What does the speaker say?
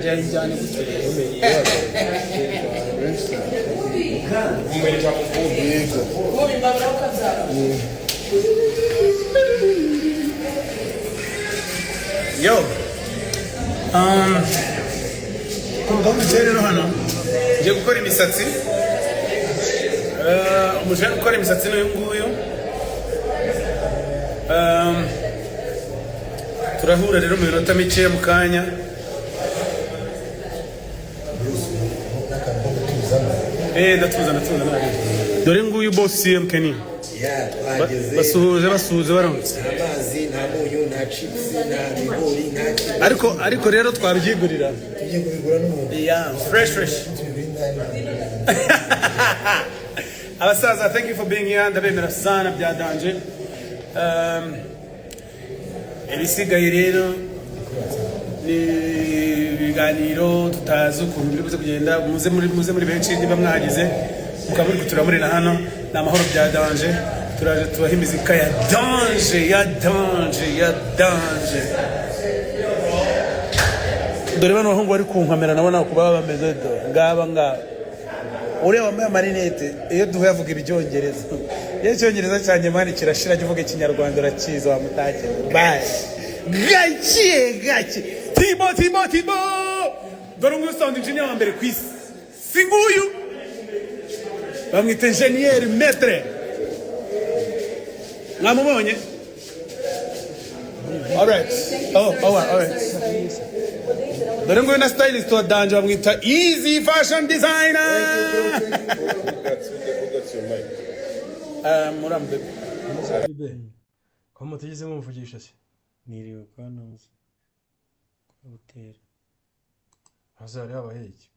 yajyanye gutyo yo kumva rero hano ngiye gukora imisatsi umujene gukora imisatsi n'uyu nguyu turahura rero mu minota mike mu kanya ndatuza dore nguyu boss CMKN basuhuze baramutse amazi nta munyu nta chips nta bigori nta ariko rero twabyigurira tugiye kubigura n'umuntu fresh abasaza thank you for being here ndabemera sana byadanje ibisigaye rero ni ibiganiro tutazi ukuntu biri buze kugenda muze muri benshi niba mwahagize mukaba muri kuturamurira hano ni amahoro byadanje turaje tubaha imizika ya danje dore bano bahungu bari kunkamera nabona kuba bameze ngaba uriya wambaye amarinete iyo duhuye avuga ibyongereza iyo icyongereza cyanjye mani kirashira ajya uvuga ikinyarwanda urakiza wamutake bye gake tibo dore nguyu sound engineer wa mbere ku isi si nguyu bamwita engineer metre mwamubonye alright dore nguyu na stylist wa danje bamwita easy fashion designer murambe ko mutigeze mumuvugisha se niriwe kwa noze kwa butera hazari abaheki